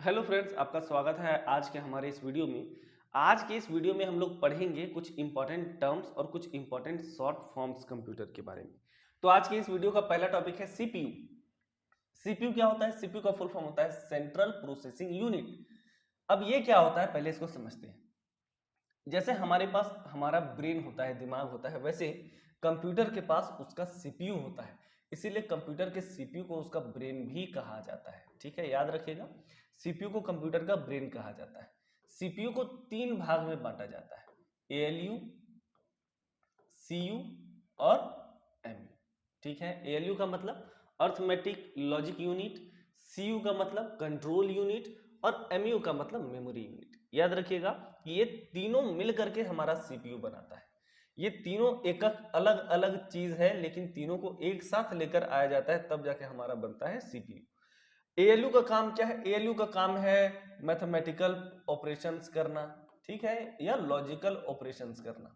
Hello friends, आपका स्वागत है आज के हमारे इस वीडियो में। आज के इस वीडियो में हम लोग पढ़ेंगे कुछ इंपॉर्टेंट टर्म्स और कुछ इंपॉर्टेंट शॉर्ट फॉर्म्स कंप्यूटर के बारे में। तो आज के इस वीडियो का पहला टॉपिक है सीपीयू। सीपीयू क्या होता है? सीपीयू का फुल फॉर्म होता है सेंट्रल प्रोसेसिंग यूनिट। अब ये क्या होता है, पहले इसको समझते हैं। जैसे हमारे पास हमारा ब्रेन होता है, दिमाग होता है, वैसे कंप्यूटर के पास उसका सीपीयू होता है। इसीलिए कंप्यूटर के सीपीयू को उसका ब्रेन भी कहा जाता है। ठीक है, याद रखिएगा, सीपीयू को कंप्यूटर का ब्रेन कहा जाता है। सीपीयू को तीन भाग में बांटा जाता है, एएलयू, सीयू और एमयू। ठीक है, एएलयू का मतलब अर्थमेटिक लॉजिक यूनिट, सीयू का मतलब कंट्रोल यूनिट और एमयू का मतलब मेमोरी यूनिट। याद रखिएगा कि ये तीनों मिल करके हमारा सीपीयू बनाता है। ये तीनों एक अलग अलग चीज है, लेकिन तीनों को एक साथ लेकर आया जाता है, तब जाके हमारा बनता है सीपीयू। एएलयू का काम क्या है? एएलयू का काम है मैथमेटिकल ऑपरेशंस करना, ठीक है, या लॉजिकल ऑपरेशंस करना।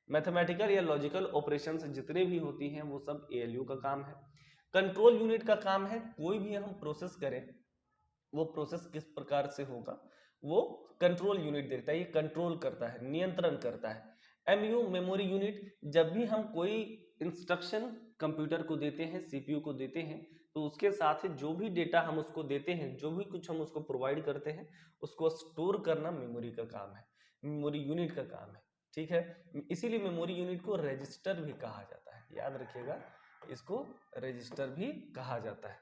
मैथमेटिकल या लॉजिकल ऑपरेशंस जितने भी होती हैं वो सब एएलयू का काम है। कंट्रोल यूनिट का काम है कोई भी हम प्रोसेस करें, वो प्रोसेस किस प्रकार से होगा वो कंट्रोल यूनिट देखता है, ये कंट्रोल करता है, नियंत्रण करता है। एमयू मेमोरी यूनिट, जब भी हम कोई इंस्ट्रक्शन कंप्यूटर को देते हैं, सीपीयू को देते हैं, तो उसके साथ जो भी डेटा हम उसको देते हैं, जो भी कुछ हम उसको प्रोवाइड करते हैं, उसको स्टोर करना मेमोरी का काम है, मेमोरी यूनिट का काम है। ठीक है, इसीलिए मेमोरी यूनिट को रजिस्टर भी कहा जाता है। याद रखिएगा, इसको रजिस्टर भी कहा जाता है।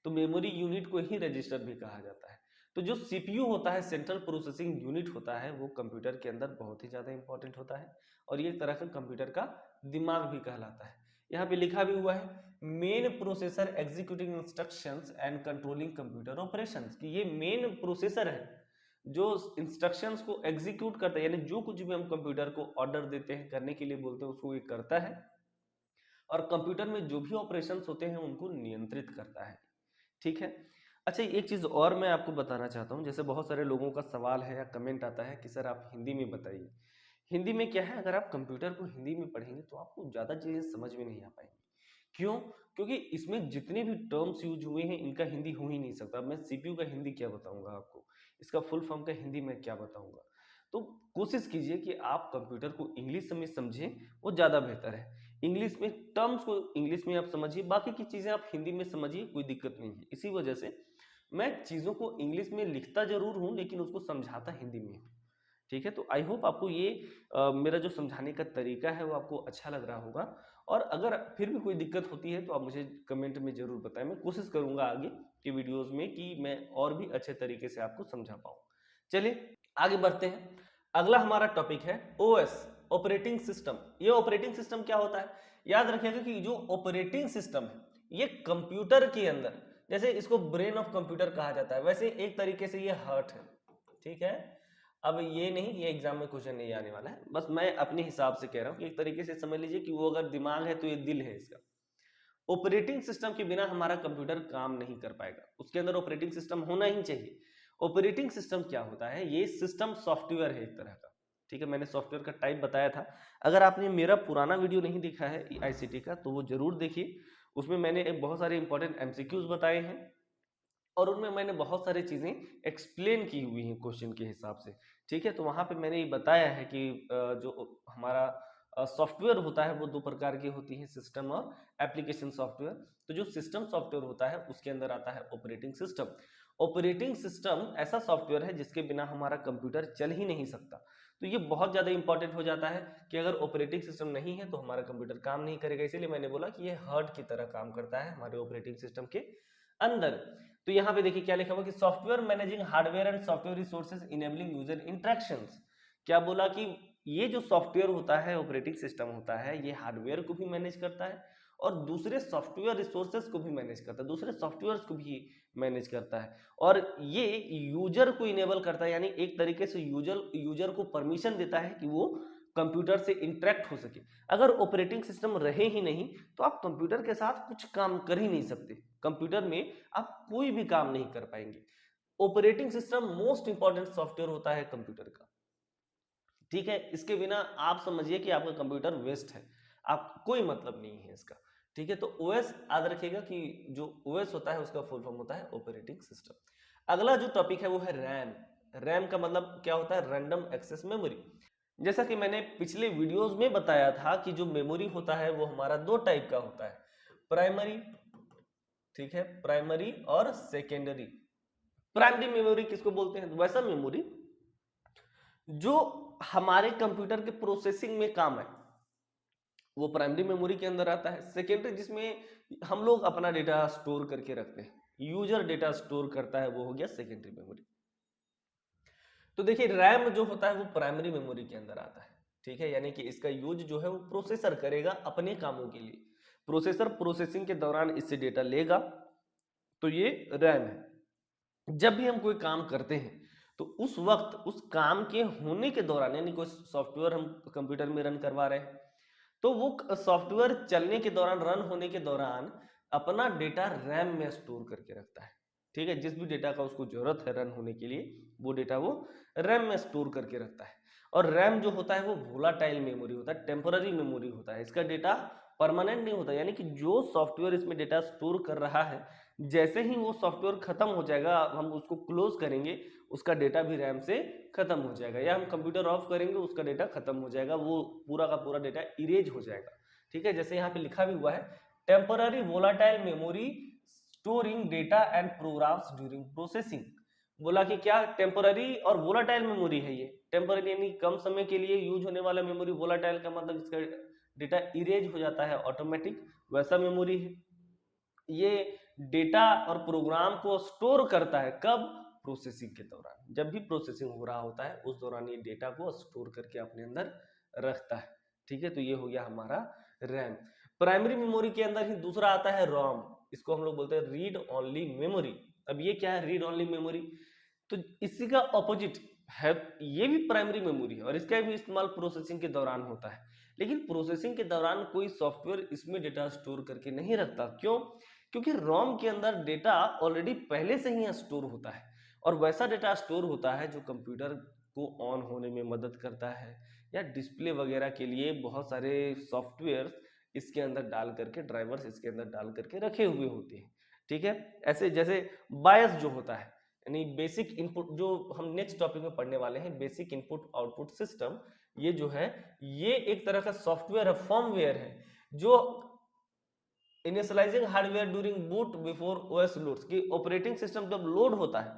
तो मेमोरी यूनिट को ही रजिस्टर भी कहा जाता है। तो जो सीपीयू होता है, सेंट्रल प्रोसेसिंग यूनिट होता है, वो कंप्यूटर के अंदर बहुत ही ज्यादा इंपॉर्टेंट होता है और ये एक तरह का कंप्यूटर का दिमाग भी कहलाता है। यहाँ पे लिखा भी हुआ है main processor executing instructions and controlling computer operations, कि ये मेन प्रोसेसर है जो इंस्ट्रक्शंस को एग्जीक्यूट करता है, यानी जो कुछ भी हम कंप्यूटर को ऑर्डर देते हैं, करने के लिए बोलते हैं, उसको ये करता है और कंप्यूटर में जो भी ऑपरेशंस होते हैं उनको नियंत्रित करता है। ठीक है। अच्छा, एक चीज और मैं आपको बताना चाहता हूँ। जैसे बहुत सारे लोगों का सवाल है या कमेंट आता है कि सर आप हिंदी में बताइए। हिंदी में क्या है, अगर आप कंप्यूटर को हिंदी में पढ़ेंगे तो आपको ज्यादा चीजें समझ में नहीं आ पाएंगी। क्यों? क्योंकि इसमें जितने भी टर्म्स यूज हुए हैं इनका हिंदी हो ही नहीं सकता। मैं सीपीयू का हिंदी क्या बताऊंगा आपको, इसका फुल फॉर्म का हिंदी में क्या बताऊंगा। तो कोशिश कीजिए कि आप कंप्यूटर को इंग्लिश में समझें, वो ज्यादा बेहतर है। इंग्लिश में टर्म्स को इंग्लिश में आप समझिए, बाकी की चीजें आप हिंदी में समझिए, कोई दिक्कत नहीं है। इसी वजह से मैं चीजों को इंग्लिश में लिखता जरूर हूं, लेकिन उसको समझाता हिंदी में हूं। ठीक है, तो आई होप आपको ये मेरा जो समझाने का तरीका है वो आपको अच्छा लग रहा होगा। और अगर फिर भी कोई दिक्कत होती है तो आप मुझे कमेंट में जरूर बताएं। मैं कोशिश करूंगा आगे के वीडियोस में कि मैं और भी अच्छे तरीके से आपको समझा पाऊँ। चलिए आगे बढ़ते हैं। अगला हमारा टॉपिक है ओएस, ऑपरेटिंग सिस्टम। ये ऑपरेटिंग सिस्टम क्या होता है? याद रखिएगा कि जो ऑपरेटिंग सिस्टम है ये कंप्यूटर के अंदर, जैसे इसको ब्रेन ऑफ कंप्यूटर कहा जाता है, वैसे एक तरीके से ये हार्ट है। ठीक है, अब ये नहीं, ये एग्जाम में क्वेश्चन नहीं आने वाला है, बस मैं अपने हिसाब से कह रहा हूँ कि एक तरीके से समझ लीजिए कि वो अगर दिमाग है तो ये दिल है इसका। ऑपरेटिंग सिस्टम के बिना हमारा कंप्यूटर काम नहीं कर पाएगा, उसके अंदर ऑपरेटिंग सिस्टम होना ही चाहिए। ऑपरेटिंग सिस्टम क्या होता है? ये सिस्टम सॉफ्टवेयर है एक तरह का। ठीक है, मैंने सॉफ्टवेयर का टाइप बताया था। अगर आपने मेरा पुराना वीडियो नहीं देखा है आईसीटी का तो वो जरूर देखिए। उसमें मैंने बहुत सारे इंपॉर्टेंट एमसीक्यूज बताए हैं और उनमें मैंने बहुत सारी चीजें एक्सप्लेन की हुई हैं क्वेश्चन के हिसाब से। ठीक है, तो वहां पे मैंने ये बताया है कि जो हमारा सॉफ्टवेयर होता है वो दो प्रकार की होती है, सिस्टम और एप्लीकेशन सॉफ्टवेयर। तो जो सिस्टम सॉफ्टवेयर होता है उसके अंदर आता है ऑपरेटिंग सिस्टम। ऑपरेटिंग सिस्टम ऐसा सॉफ्टवेयर है जिसके बिना हमारा कंप्यूटर चल ही नहीं सकता। तो ये बहुत ज्यादा इंपॉर्टेंट हो जाता है कि अगर ऑपरेटिंग सिस्टम नहीं है तो हमारा कंप्यूटर काम नहीं करेगा। इसीलिए मैंने बोला कि ये हार्ट की तरह काम करता है हमारे ऑपरेटिंग सिस्टम के अंदर। तो यहाँ पे देखिए क्या लिखा हुआ कि software managing hardware and software resources enabling user interactions. क्या बोला कि ये जो सॉफ्टवेयर होता है, ऑपरेटिंग सिस्टम होता है, ये हार्डवेयर को भी मैनेज करता है और दूसरे सॉफ्टवेयर रिसोर्सेज को भी मैनेज करता है, दूसरे सॉफ्टवेयर्स को भी मैनेज करता है। और ये यूजर को इनेबल करता है, यानी एक तरीके से यूजर यूजर को परमिशन देता है कि वो कंप्यूटर से इंटरेक्ट हो सके। अगर ऑपरेटिंग सिस्टम रहे ही नहीं तो आप कंप्यूटर के साथ कुछ काम कर ही नहीं सकते, कंप्यूटर में आप कोई भी काम नहीं कर पाएंगे। Operating system most important software होता है कंप्यूटर का। ठीक है, इसके बिना आप समझिए कि आपका कंप्यूटर वेस्ट है, आप कोई मतलब नहीं है इसका। ठीक है, तो ओएस याद रखिएगा कि जो ओएस होता है उसका फुल फॉर्म होता है ऑपरेटिंग सिस्टम। अगला जो टॉपिक है वो है रैम। रैम का मतलब क्या होता है? Random access memory. जैसा कि मैंने पिछले वीडियोस में बताया था कि जो मेमोरी होता है वो हमारा दो टाइप का होता है, प्राइमरी, ठीक है, प्राइमरी और सेकेंडरी। प्राइमरी मेमोरी किसको बोलते हैं? वैसा मेमोरी जो हमारे कंप्यूटर के प्रोसेसिंग में काम है, वो प्राइमरी मेमोरी के अंदर आता है। सेकेंडरी जिसमें हम लोग अपना डेटा स्टोर करके रखते हैं, यूजर डेटा स्टोर करता है, वो हो गया सेकेंडरी मेमोरी। तो देखिए रैम जो होता है वो प्राइमरी मेमोरी के अंदर आता है, ठीक है, यानी कि इसका यूज जो है वो प्रोसेसर करेगा अपने कामों के लिए। प्रोसेसर प्रोसेसिंग के दौरान इससे डेटा लेगा, तो ये रैम है। जब भी हम कोई काम करते हैं तो उस वक्त उस काम के होने के दौरान, यानी कोई सॉफ्टवेयर हम कंप्यूटर में रन करवा रहे हैं, तो वो सॉफ्टवेयर चलने के दौरान, रन होने के दौरान अपना डेटा रैम में स्टोर करके रखता है, ठीक है। जिस भी डेटा का उसको जरूरत है रन होने के लिए, वो डेटा वो रैम में स्टोर करके रखता है। और रैम जो होता है वो वोलाटाइल मेमोरी होता है, टेम्पररी मेमोरी होता है। इसका डेटा परमानेंट नहीं होता, यानी कि जो सॉफ्टवेयर इसमें डेटा स्टोर कर रहा है, जैसे ही वो सॉफ्टवेयर खत्म हो जाएगा, हम उसको क्लोज करेंगे, उसका डेटा भी रैम से खत्म हो जाएगा, या हम कंप्यूटर ऑफ करेंगे उसका डेटा खत्म हो जाएगा, वो पूरा का पूरा डेटा इरेज हो जाएगा, ठीक है। जैसे यहाँ पे लिखा भी हुआ है, temporary volatile memory storing data and programs during processing. बोला कि क्या टेम्पररी और वोलाटाइल मेमोरी है ये। टेम्पररी यानी कम समय के लिए यूज होने वाला मेमोरी, वोलाटाइल का मतलब इसका डेटा इरेज हो जाता है ऑटोमेटिक, वैसा मेमोरी है ये। डेटा और प्रोग्राम को स्टोर करता है, कब? प्रोसेसिंग के दौरान। जब भी प्रोसेसिंग हो रहा होता है उस दौरान ये डेटा को स्टोर करके अपने अंदर रखता है, ठीक है। तो ये हो गया हमारा रैम। प्राइमरी मेमोरी के अंदर ही दूसरा आता है रोम, इसको हम लोग बोलते हैं रीड ओनली मेमोरी। अब ये क्या है रीड ओनली मेमोरी? तो इसी का ऑपोजिट है, ये भी प्राइमरी मेमोरी है और इसका भी इस्तेमाल प्रोसेसिंग के दौरान होता है, लेकिन प्रोसेसिंग के दौरान कोई सॉफ्टवेयर इसमें डेटा स्टोर करके नहीं रखता। क्यों? क्योंकि रोम के अंदर डेटा ऑलरेडी पहले से ही स्टोर होता है, और वैसा डेटा स्टोर होता है जो कंप्यूटर को ऑन होने में मदद करता है, या डिस्प्ले वगैरह के लिए बहुत सारे सॉफ्टवेयर इसके अंदर डाल करके, ड्राइवर्स इसके अंदर डाल करके रखे हुए होते हैं, ठीक है। ऐसे जैसे बायस जो होता है, यानी बेसिक इनपुट, जो हम नेक्स्ट टॉपिक में पढ़ने वाले हैं, बेसिक इनपुट आउटपुट सिस्टम, ये जो है ये एक तरह का सॉफ्टवेयर है, फर्मवेयर है, जो initialising hardware during boot before OS loads, की ऑपरेटिंग सिस्टम जब लोड होता है,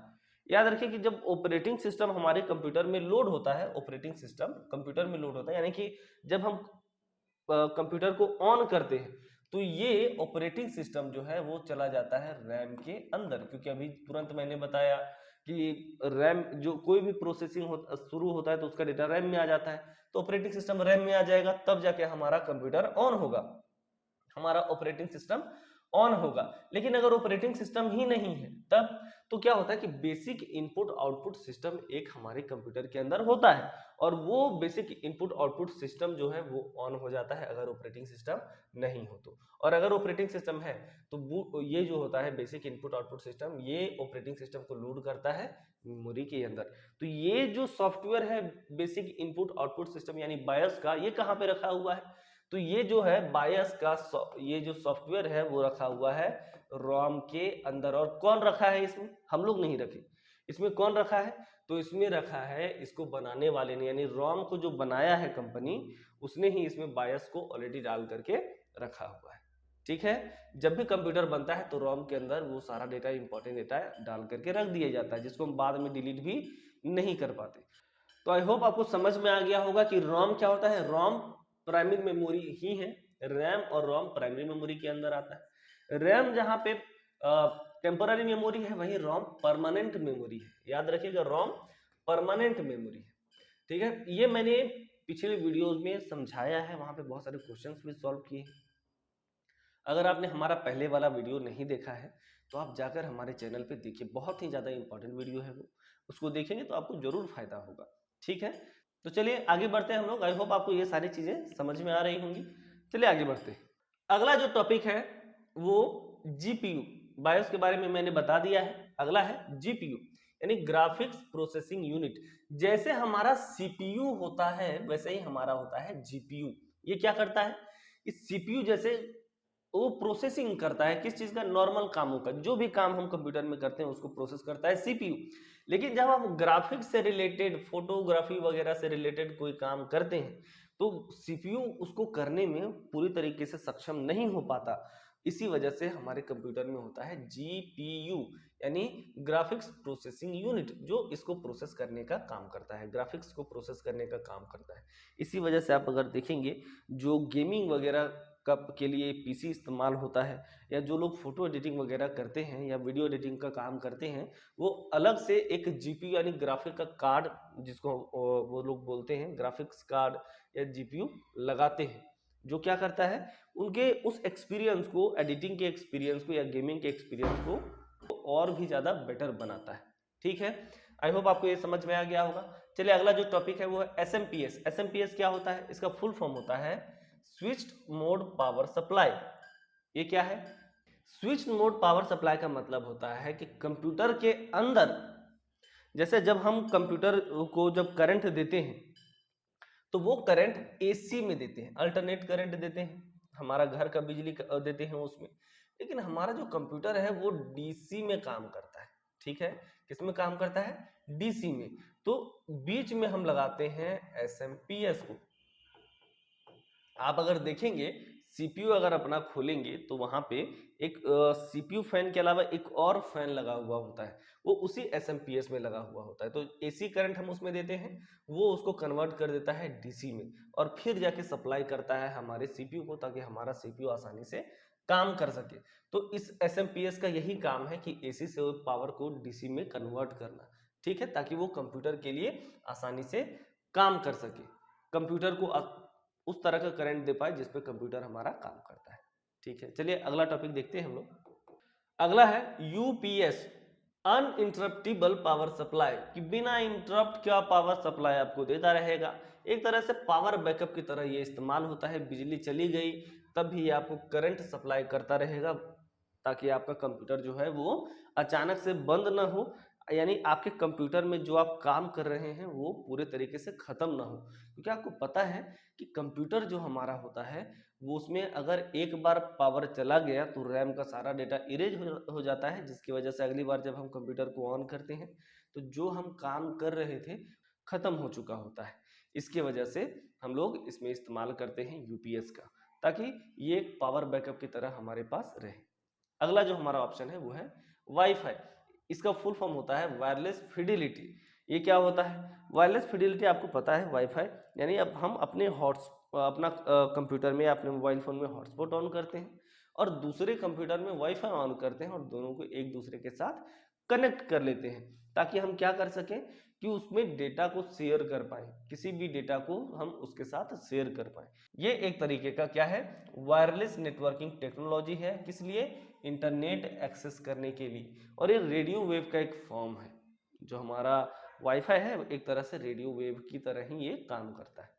याद रखिए कि जब ऑपरेटिंग सिस्टम हमारे कंप्यूटर में लोड होता है, ऑपरेटिंग सिस्टम कंप्यूटर में लोड होता है, यानी कि जब हम कंप्यूटर को ऑन करते हैं तो ये ऑपरेटिंग सिस्टम जो है वो चला जाता है रैम के अंदर, क्योंकि अभी तुरंत मैंने बताया कि रैम, जो कोई भी प्रोसेसिंग शुरू होता है तो उसका डेटा रैम में आ जाता है, तो ऑपरेटिंग सिस्टम रैम में आ जाएगा, तब जाके हमारा कंप्यूटर ऑन होगा, हमारा ऑपरेटिंग सिस्टम ऑन होगा। लेकिन अगर ऑपरेटिंग सिस्टम ही नहीं है तब तो क्या होता है कि बेसिक इनपुट आउटपुट सिस्टम एक हमारे कंप्यूटर के अंदर होता है, और वो बेसिक इनपुट आउटपुट सिस्टम जो है वो ऑन हो जाता है अगर ऑपरेटिंग सिस्टम नहीं हो तो। और अगर ऑपरेटिंग सिस्टम है तो ये जो होता है बेसिक इनपुट आउटपुट सिस्टम, ये ऑपरेटिंग सिस्टम को लोड करता है मेमोरी के अंदर। तो ये जो सॉफ्टवेयर है बेसिक इनपुट आउटपुट सिस्टम यानी बायस का, ये कहाँ पे रखा हुआ है? तो ये जो है बायस का ये जो सॉफ्टवेयर है वो रखा हुआ है रोम के अंदर। और कौन रखा है इसमें? हम लोग नहीं रखे। इसमें कौन रखा है? तो इसमें रखा है, इसको बनाने वाले ने, यानी रोम को जो बनाया है कंपनी, उसने ही इसमें बायस को ऑलरेडी डाल करके रखा हुआ है, ठीक है। जब भी कंप्यूटर बनता है तो रोम के अंदर वो सारा डेटा, इंपॉर्टेंट डेटा डाल करके रख दिया जाता है, जिसको हम बाद में डिलीट भी नहीं कर पाते। तो आई होप आपको समझ में आ गया होगा कि रोम क्या होता है। रोम प्राइमरी मेमोरी ही है, रैम और रोम प्राइमरी मेमोरी के अंदर आता है। रैम जहां पे टेम्पररी मेमोरी है, वहीं रोम परमानेंट मेमोरी है। याद रखिएगा रोम परमानेंट मेमोरी है, ठीक है। ये मैंने पिछले वीडियोस में समझाया है, वहां पे बहुत सारे क्वेश्चंस भी सॉल्व किए। अगर आपने हमारा पहले वाला वीडियो नहीं देखा है तो आप जाकर हमारे चैनल पे देखिए, बहुत ही ज़्यादा इंपॉर्टेंट वीडियो है वो, उसको देखेंगे तो आपको जरूर फायदा होगा, ठीक है। तो चलिए आगे बढ़ते हैं हम लोग। आई होप आपको ये सारी चीज़ें समझ में आ रही होंगी। चलिए आगे बढ़ते हैं। अगला जो टॉपिक है वो जीपीयू, बायोस के बारे में मैंने बता दिया है। अगला है जीपीयू यानी ग्राफिक्स प्रोसेसिंग यूनिट। जैसे हमारा सीपीयू होता है वैसे ही हमारा होता है जीपीयू। ये क्या करता है? इस सीपीयू जैसे वो प्रोसेसिंग करता है किस चीज का, नॉर्मल कामों का, जो भी काम हम कंप्यूटर में करते हैं उसको प्रोसेस करता है सीपीयू। लेकिन जब आप ग्राफिक्स से रिलेटेड, फोटोग्राफी वगैरह से रिलेटेड कोई काम करते हैं तो सीपीयू उसको करने में पूरी तरीके से सक्षम नहीं हो पाता। इसी वजह से हमारे कंप्यूटर में होता है जीपीयू, यानी ग्राफिक्स प्रोसेसिंग यूनिट, जो इसको प्रोसेस करने का काम करता है, ग्राफिक्स को प्रोसेस करने का काम करता है। इसी वजह से आप अगर देखेंगे जो गेमिंग वगैरह के लिए पीसी इस्तेमाल होता है, या जो लोग फोटो एडिटिंग वगैरह करते हैं या वीडियो एडिटिंग का काम करते हैं, वो अलग से एक जीपीयू यानी ग्राफिक का कार्ड, जिसको वो लोग बोलते हैं ग्राफिक्स कार्ड या जीपीयू, लगाते हैं, जो क्या करता है उनके उस एक्सपीरियंस को, एडिटिंग के एक्सपीरियंस को या गेमिंग के एक्सपीरियंस को और भी ज़्यादा बेटर बनाता है। ठीक है, आई होप आपको ये समझ में आ गया होगा। चलिए अगला जो टॉपिक है वो है एसएमपीएस। एसएमपीएस क्या होता है, इसका फुल फॉर्म होता है स्विच्ड मोड पावर सप्लाई। ये क्या है, स्विच्ड मोड पावर सप्लाई का मतलब होता है कि कंप्यूटर के अंदर, जैसे जब हम कंप्यूटर को जब करंट देते हैं तो वो करंट एसी में देते हैं, अल्टरनेट करंट देते हैं, हमारा घर का बिजली देते हैं उसमें। लेकिन हमारा जो कंप्यूटर है वो डीसी में काम करता है। ठीक है, किस में काम करता है, डीसी में। तो बीच में हम लगाते हैं एसएमपीएस को। आप अगर देखेंगे सीपीयू अगर अपना खोलेंगे तो वहां पे एक सीपीयू फैन के अलावा एक और फैन लगा हुआ होता है, वो उसी एसएमपीएस में लगा हुआ होता है। तो एसी करंट हम उसमें देते हैं, वो उसको कन्वर्ट कर देता है डीसी में, और फिर जाके सप्लाई करता है हमारे सीपीयू को, ताकि हमारा सीपीयू आसानी से काम कर सके। तो इस एसएमपीएस का यही काम है कि एसी से पावर को डीसी में कन्वर्ट करना। ठीक है, ताकि वो कंप्यूटर के लिए आसानी से काम कर सके, कंप्यूटर को उस तरह का करंट दे पाए जिसपे कंप्यूटर हमारा काम करता है। ठीक है, चलिए अगला टॉपिक देखते हैं हम लोग। अगला है यूपीएस, अनइंटरप्टिबल पावर सप्लाई, कि बिना इंटरप्ट का पावर सप्लाई आपको देता रहेगा। एक तरह से पावर बैकअप की तरह ये इस्तेमाल होता है, बिजली चली गई तब भी आपको करंट सप्लाई करता रहेगा, ताकि आपका कंप्यूटर जो है वो अचानक से बंद ना हो, यानी आपके कंप्यूटर में जो आप काम कर रहे हैं वो पूरे तरीके से खत्म ना हो। क्योंकि आपको पता है कि कंप्यूटर जो हमारा होता है वो, उसमें अगर एक बार पावर चला गया तो रैम का सारा डेटा इरेज हो जाता है, जिसकी वजह से अगली बार जब हम कंप्यूटर को ऑन करते हैं तो जो हम काम कर रहे थे खत्म हो चुका होता है। इसके वजह से हम लोग इसमें इस्तेमाल करते हैं यूपीएस का, ताकि ये एक पावर बैकअप की तरह हमारे पास रहे। अगला जो हमारा ऑप्शन है वो है वाईफाई। इसका फुल फॉर्म होता है वायरलेस फिडिलिटी। ये क्या होता है, वायरलेस फिडिलिटी आपको पता है, वाईफाई यानी अब हम अपने अपना कंप्यूटर में या अपने मोबाइल फ़ोन में हॉटस्पॉट ऑन करते हैं और दूसरे कंप्यूटर में वाईफाई ऑन करते हैं, और दोनों को एक दूसरे के साथ कनेक्ट कर लेते हैं, ताकि हम क्या कर सकें कि उसमें डेटा को शेयर कर पाए, किसी भी डेटा को हम उसके साथ शेयर कर पाए। ये एक तरीके का क्या है, वायरलेस नेटवर्किंग टेक्नोलॉजी है। किस लिए, इंटरनेट एक्सेस करने के लिए। और ये रेडियो वेव का एक फॉर्म है, जो हमारा वाईफाई है एक तरह से रेडियो वेव की तरह ही ये काम करता है।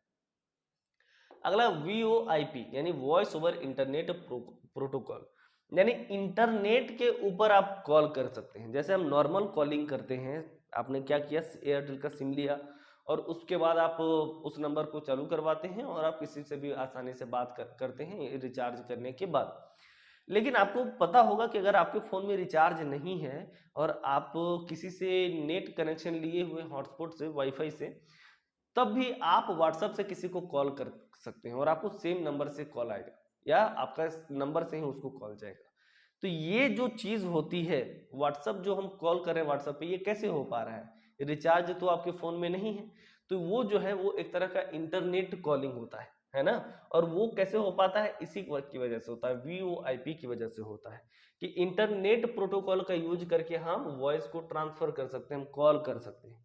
अगला VoIP यानी वॉइस ओवर इंटरनेट प्रोटोकॉल, यानी इंटरनेट के ऊपर आप कॉल कर सकते हैं। जैसे हम नॉर्मल कॉलिंग करते हैं, आपने क्या किया, एयरटेल का सिम लिया और उसके बाद आप उस नंबर को चालू करवाते हैं और आप किसी से भी आसानी से बात करते हैं रिचार्ज करने के बाद। लेकिन आपको पता होगा कि अगर आपके फ़ोन में रिचार्ज नहीं है और आप किसी से नेट कनेक्शन लिए हुए हॉटस्पॉट से, वाईफाई से, तब भी आप व्हाट्सएप से किसी को कॉल कर सकते हैं और आपको सेम नंबर से कॉल आएगा, या आपका नंबर से ही उसको कॉल जाएगा। तो ये जो चीज़ होती है, व्हाट्सएप जो हम कॉल कर रहे हैं व्हाट्सएप पे, ये कैसे हो पा रहा है, रिचार्ज तो आपके फ़ोन में नहीं है। तो वो जो है वो एक तरह का इंटरनेट कॉलिंग होता है ना। और वो कैसे हो पाता है, इसी की वजह से होता है, VoIP की वजह से होता है, कि इंटरनेट प्रोटोकॉल का यूज करके हम वॉइस को ट्रांसफर कर सकते हैं, हम कॉल कर सकते हैं।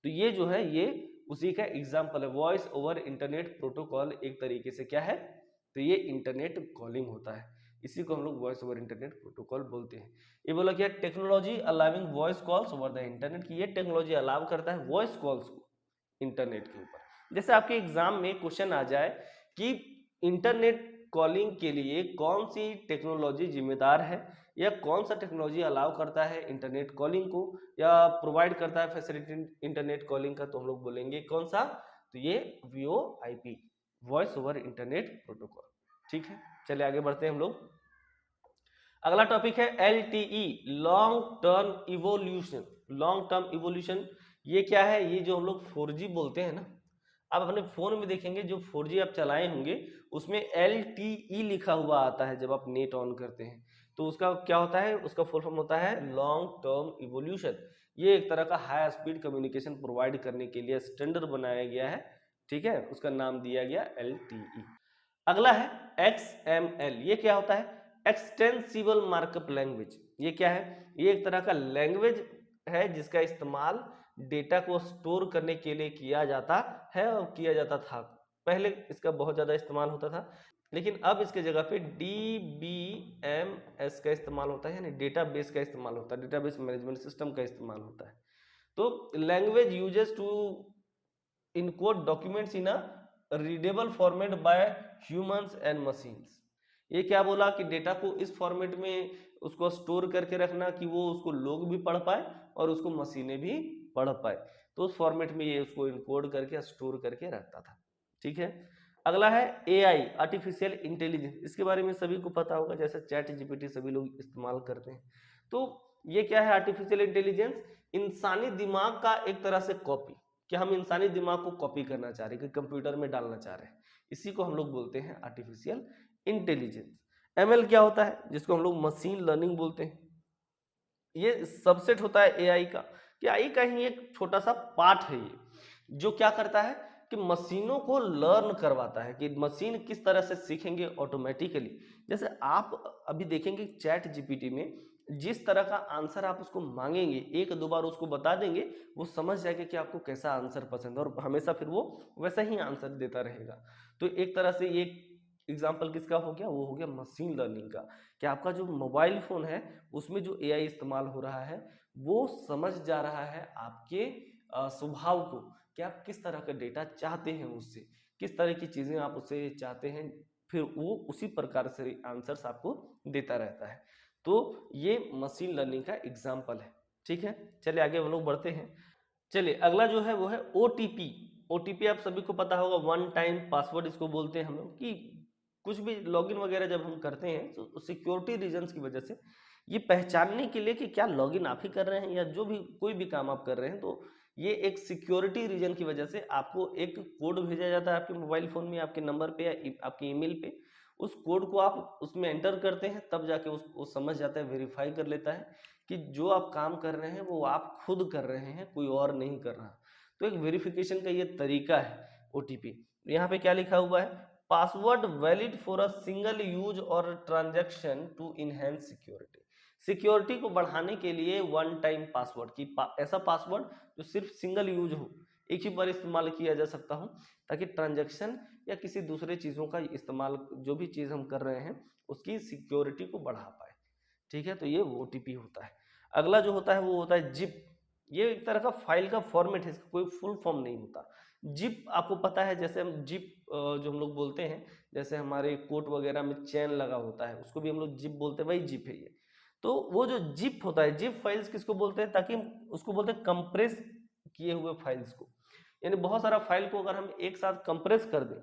तो ये जो है ये उसी का एग्जाम्पल है, वॉइस ओवर इंटरनेट प्रोटोकॉल एक तरीके से क्या है, तो ये इंटरनेट कॉलिंग होता है, इसी को हम लोग वॉइस ओवर इंटरनेट प्रोटोकॉल बोलते हैं। ये बोला क्या, technology allowing voice calls over the internet, की ये टेक्नोलॉजी अलाउ करता है वॉइस कॉल्स को इंटरनेट के ऊपर। जैसे आपके एग्जाम में क्वेश्चन आ जाए कि इंटरनेट कॉलिंग के लिए कौन सी टेक्नोलॉजी जिम्मेदार है, या कौन सा टेक्नोलॉजी अलाउ करता है इंटरनेट कॉलिंग को, या प्रोवाइड करता है फैसिलिटी इंटरनेट कॉलिंग का, तो हम लोग बोलेंगे कौन सा, तो ये VoIP, voice over internet protocol. ठीक है, चलिए आगे बढ़ते हैं हम लोग। अगला टॉपिक है LTE, long term evolution. Long term evolution ये क्या है? ये जो हम लोग 4G बोलते हैं ना, आप अपने फोन में देखेंगे जो 4G आप चलाए होंगे उसमें LTE लिखा हुआ आता है। जब आप नेट ऑन करते हैं तो उसका क्या होता है? उसका फुल फॉर्म होता है लॉन्ग टर्म इवोल्यूशन। ये एक तरह का हाई स्पीड कम्युनिकेशन प्रोवाइड करने के लिए स्टैंडर्ड बनाया गया है, ठीक है, उसका नाम दिया गया LTE। अगला है XML। ये क्या होता है? Extensible markup language. ये क्या है? ये एक तरह का लैंग्वेज है जिसका इस्तेमाल डेटा को स्टोर करने के लिए किया जाता है और किया जाता था। पहले इसका बहुत ज्यादा इस्तेमाल होता था, लेकिन अब इसके जगह पे DBMS का इस्तेमाल होता है, यानी डेटाबेस का इस्तेमाल होता है, डेटाबेस मैनेजमेंट सिस्टम का इस्तेमाल होता है। तो language uses to encode documents in a readable format by humans and machines. ये क्या बोला कि डेटा को इस फॉर्मेट में उसको स्टोर करके रखना कि वो उसको लोग भी पढ़ पाए और उसको मशीनें भी पढ़ पाए। तो उस फॉर्मेट में ये उसको इनकोड करके स्टोर करके रखता था, ठीक है। अगला है AI, आर्टिफिशियल इंटेलिजेंस। इसके बारे में सभी को पता होगा, जैसे चैट जीपीटी सभी लोग इस्तेमाल करते हैं। तो ये क्या है? आर्टिफिशियल इंटेलिजेंस इंसानी दिमाग का एक तरह से कॉपी, कि हम इंसानी दिमाग को कॉपी करना चाह रहे हैं, कि कंप्यूटर में डालना चाह रहे हैं, इसी को हम लोग बोलते हैं आर्टिफिशियल इंटेलिजेंस। ML क्या होता है? जिसको हम लोग मशीन लर्निंग बोलते हैं। ये सबसेट होता है AI का, कि AI का ही एक छोटा सा पार्ट है ये, जो क्या करता है कि मशीनों को लर्न करवाता है, कि मशीन किस तरह से सीखेंगे ऑटोमेटिकली। जैसे आप अभी देखेंगे चैट जीपीटी में जिस तरह का आंसर आप उसको मांगेंगे, एक दो बार उसको बता देंगे, वो समझ जाएगा कि आपको कैसा आंसर पसंद है और हमेशा फिर वो वैसा ही आंसर देता रहेगा। तो एक तरह से ये एग्जाम्पल किसका हो गया? वो हो गया मशीन लर्निंग का, कि आपका जो मोबाइल फोन है उसमें जो AI इस्तेमाल हो रहा है वो समझ जा रहा है आपके स्वभाव को, कि आप किस तरह का डेटा चाहते हैं उससे, किस तरह की चीजें आप उससे चाहते हैं, फिर वो उसी प्रकार से आंसर्स आपको देता रहता है। तो ये मशीन लर्निंग का एग्जाम्पल है, ठीक है। चलिए आगे हम लोग बढ़ते हैं। चलिए अगला जो है वो है OTP। OTP आप सभी को पता होगा, वन टाइम पासवर्ड इसको बोलते हैं हम लोग, कि कुछ भी लॉगिन वगैरह जब हम करते हैं तो सिक्योरिटी रीजंस की वजह से ये पहचानने के लिए कि क्या लॉगिन आप ही कर रहे हैं या जो भी कोई भी काम आप कर रहे हैं, तो ये एक सिक्योरिटी रीजन की वजह से आपको एक कोड भेजा जाता है आपके मोबाइल फोन में, आपके नंबर पे या आपके ईमेल पे। उस कोड को आप उसमें एंटर करते हैं, तब जाके वो समझ जाता है, वेरीफाई कर लेता है कि जो आप काम कर रहे हैं वो आप खुद कर रहे हैं, कोई और नहीं कर रहा। तो एक वेरिफिकेशन का ये तरीका है OTP। यहाँ पे क्या लिखा हुआ है? Password valid for a single use और transaction to enhance security. Security को बढ़ाने के लिए वन टाइम पासवर्ड की ऐसा पासवर्ड जो सिर्फ सिंगल यूज हो, एक ही बार इस्तेमाल किया जा सकता हो, ताकि ट्रांजैक्शन या किसी दूसरे चीजों का इस्तेमाल, जो भी चीज हम कर रहे हैं उसकी सिक्योरिटी को बढ़ा पाए, ठीक है। तो ये OTP होता है। अगला जो होता है वो होता है जिप। ये एक तरह का फाइल का फॉर्मेट है, इसका कोई फुल फॉर्म नहीं होता। जिप आपको पता है, जैसे हम जिप जो हम लोग बोलते हैं, जैसे हमारे कोट वगैरह में चेन लगा होता है उसको भी हम लोग जिप बोलते हैं, वही जिप है ये। तो वो जो जिप होता है, जिप फाइल्स किसको बोलते हैं? ताकि उसको बोलते हैं कंप्रेस किए हुए फाइल्स को, यानी बहुत सारा फाइल को अगर हम एक साथ कंप्रेस कर दें,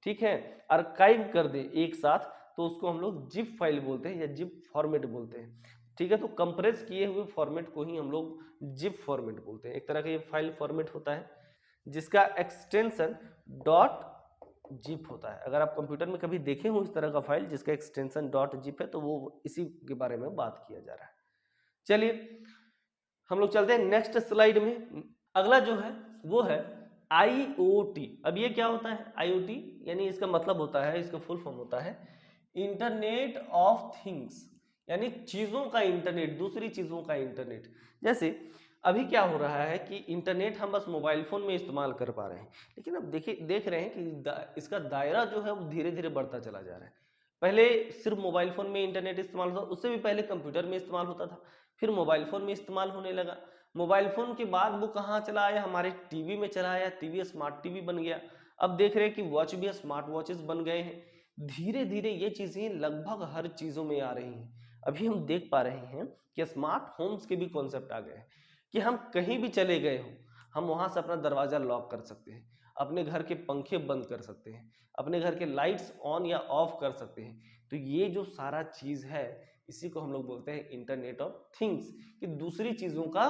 ठीक है, आर्काइव कर दें एक साथ, तो उसको हम लोग जिप फाइल बोलते हैं या जिप फॉर्मेट बोलते हैं, ठीक है। तो कंप्रेस किए हुए फॉर्मेट को ही हम लोग जिप फॉर्मेट बोलते हैं। एक तरह का ये फाइल फॉर्मेट होता है जिसका एक्सटेंशन डॉट जिप होता है। अगर आप कंप्यूटर में कभी देखे हो इस तरह का फाइल जिसका एक्सटेंशन डॉट जिप है, तो वो इसी के बारे में बात किया जा रहा है। चलिए हम लोग चलते हैं नेक्स्ट स्लाइड में। अगला जो है वो है IoT। अब ये क्या होता है IoT? यानी इसका मतलब होता है, इसका फुल फॉर्म होता है इंटरनेट ऑफ थिंग्स, यानी चीजों का इंटरनेट, दूसरी चीजों का इंटरनेट। जैसे अभी क्या हो रहा है कि इंटरनेट हम बस मोबाइल फोन में इस्तेमाल कर पा रहे हैं, लेकिन अब देख रहे हैं कि इसका दायरा जो है वो धीरे धीरे बढ़ता चला जा रहा है। पहले सिर्फ मोबाइल फोन में इंटरनेट इस्तेमाल होता, उससे भी पहले कंप्यूटर में इस्तेमाल होता था, फिर मोबाइल फोन में इस्तेमाल होने लगा। मोबाइल फोन के बाद वो कहाँ चला आया? हमारे टीवी में चला आया, टीवी स्मार्ट टीवी बन गया। अब देख रहे हैं कि वॉच भी स्मार्ट वॉचेस बन गए हैं। धीरे धीरे ये चीजें लगभग हर चीजों में आ रही हैं। अभी हम देख पा रहे हैं कि स्मार्ट होम्स के भी कॉन्सेप्ट आ गए हैं, कि हम कहीं भी चले गए हो, हम वहां से अपना दरवाजा लॉक कर सकते हैं, अपने घर के पंखे बंद कर सकते हैं, अपने घर के लाइट्स ऑन या ऑफ कर सकते हैं। तो ये जो सारा चीज है इसी को हम लोग बोलते हैं इंटरनेट ऑफ थिंग्स, कि दूसरी चीजों का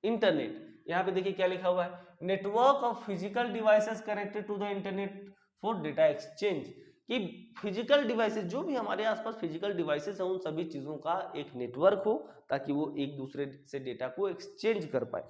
इंटरनेट। यहाँ पे देखिए क्या लिखा हुआ है, network of physical devices connected to the internet for data exchange, कि फिजिकल डिवाइसेस, जो भी हमारे आसपास फिजिकल डिवाइसेस हैं, उन सभी चीजों का एक नेटवर्क हो ताकि वो एक दूसरे से डेटा को एक्सचेंज कर पाए।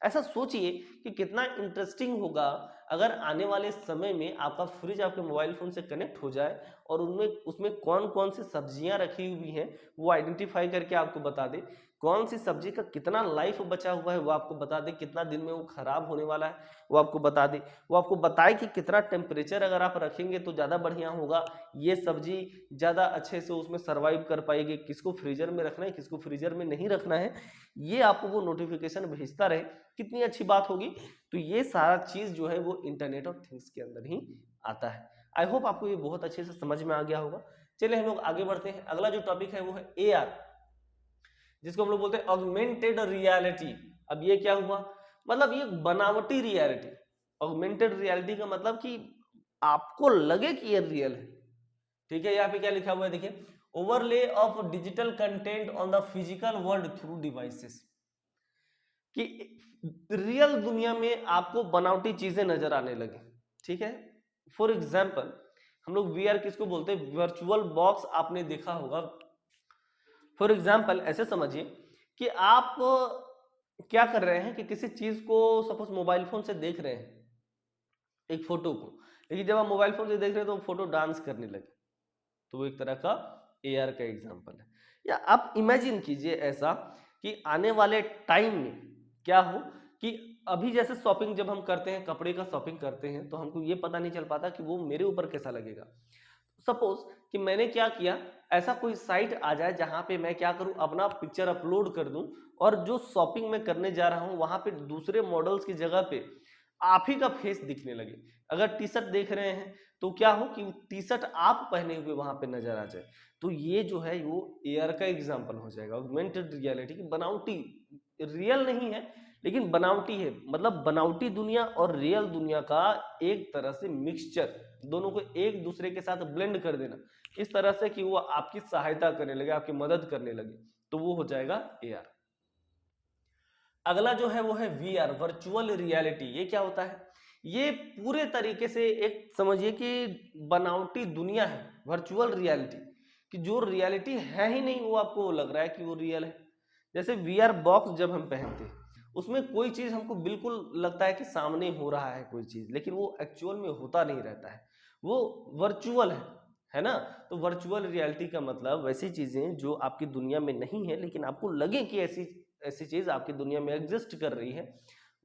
ऐसा सोचिए कि कितना इंटरेस्टिंग होगा अगर आने वाले समय में आपका फ्रिज आपके मोबाइल फोन से कनेक्ट हो जाए और उनमें उसमें कौन कौन सी सब्जियां रखी हुई हैं वो आइडेंटिफाई करके आपको बता दे, कौन सी सब्जी का कितना लाइफ बचा हुआ है वो आपको बता दे, कितना दिन में वो खराब होने वाला है वो आपको बता दे, वो आपको बताए कि कितना टेम्परेचर अगर आप रखेंगे तो ज़्यादा बढ़िया होगा, ये सब्जी ज़्यादा अच्छे से उसमें सर्वाइव कर पाएगी, किसको फ्रीजर में रखना है किसको फ्रीजर में नहीं रखना है, ये आपको वो नोटिफिकेशन भेजता रहे, कितनी अच्छी बात होगी। तो ये सारा चीज़ जो है वो इंटरनेट ऑफ थिंग्स के अंदर ही आता है। आई होप आपको ये बहुत अच्छे से समझ में आ गया होगा। चलिए हम लोग आगे बढ़ते हैं। अगला जो टॉपिक है वो है AR, जिसको हम लोग बोलते हैं ऑगमेंटेड रियलिटी। अब ये क्या हुआ, मतलब ये बनावटी रियलिटी। ऑगमेंटेड रियलिटी का मतलब कि आपको लगे कि ये रियल है। ठीक है, यहाँ पे क्या लिखा हुआ है देखिए, overlay of digital content on the physical world through devices, कि रियल दुनिया में आपको बनावटी चीजें नजर आने लगे। ठीक है, फॉर एग्जाम्पल हम लोग VR किसको बोलते हैं, वर्चुअल बॉक्स आपने देखा होगा। फॉर एग्जाम्पल ऐसे समझिए कि आप क्या कर रहे हैं कि किसी चीज को सपोज मोबाइल फोन से देख रहे हैं एक फोटो को, लेकिन जब आप मोबाइल फोन से देख रहे हैं तो फोटो डांस करने लगे, तो वो एक तरह का AR का एग्जाम्पल है। या आप इमेजिन कीजिए ऐसा कि आने वाले टाइम में क्या हो कि अभी जैसे शॉपिंग जब हम करते हैं, कपड़े का शॉपिंग करते हैं, तो हमको ये पता नहीं चल पाता कि वो मेरे ऊपर कैसा लगेगा। सपोज कि मैंने क्या किया, ऐसा कोई साइट आ जाए जहां पे मैं क्या करूं, अपना पिक्चर अपलोड कर दूं और जो शॉपिंग मैं करने जा रहा हूं वहां पे दूसरे मॉडल्स की जगह पे आप ही का फेस दिखने लगे। अगर टी शर्ट देख रहे हैं तो क्या हो कि टी शर्ट आप पहने हुए वहां पे नजर आ जाए। तो ये जो है वो AR का एग्जाम्पल हो जाएगा, ऑगमेंटेड रियलिटी की बनावटी, रियल नहीं है लेकिन बनावटी है, मतलब बनावटी दुनिया और रियल दुनिया का एक तरह से मिक्सचर, दोनों को एक दूसरे के साथ ब्लेंड कर देना इस तरह से कि वो आपकी सहायता करने लगे, आपकी मदद करने लगे, तो वो हो जाएगा AR। अगला जो है वो है VR, वर्चुअल रियलिटी। ये क्या होता है, ये पूरे तरीके से एक समझिए कि बनावटी दुनिया है, वर्चुअल रियलिटी, कि जो रियलिटी है ही नहीं वो आपको लग रहा है कि वो रियल है। जैसे VR बॉक्स जब हम पहनते हैं उसमें कोई चीज हमको बिल्कुल लगता है कि सामने हो रहा है कोई चीज, लेकिन वो एक्चुअल में होता नहीं रहता है, वो वर्चुअल है ना। तो वर्चुअल रियलिटी का मतलब वैसी चीजें जो आपकी दुनिया में नहीं है लेकिन आपको लगे कि ऐसी ऐसी चीज आपकी दुनिया में एग्जिस्ट कर रही है,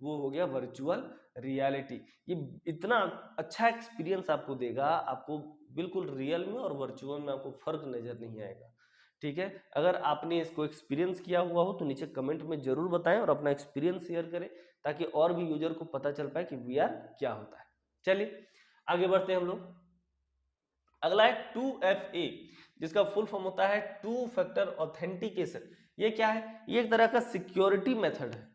वो हो गया वर्चुअल रियलिटी। ये इतना अच्छा एक्सपीरियंस आपको देगा, आपको बिल्कुल रियल में और वर्चुअल में आपको फर्क नजर नहीं आएगा। ठीक है, अगर आपने इसको एक्सपीरियंस किया हुआ हो तो नीचे कमेंट में जरूर बताएं और अपना एक्सपीरियंस शेयर करें ताकि और भी यूजर को पता चल पाए कि VR क्या होता है। चलिए आगे बढ़ते हैं हम लोग। अगला है 2FA, जिसका फुल फॉर्म होता है टू फैक्टर ऑथेंटिकेशन। ये क्या है, ये एक तरह का सिक्योरिटी मेथड है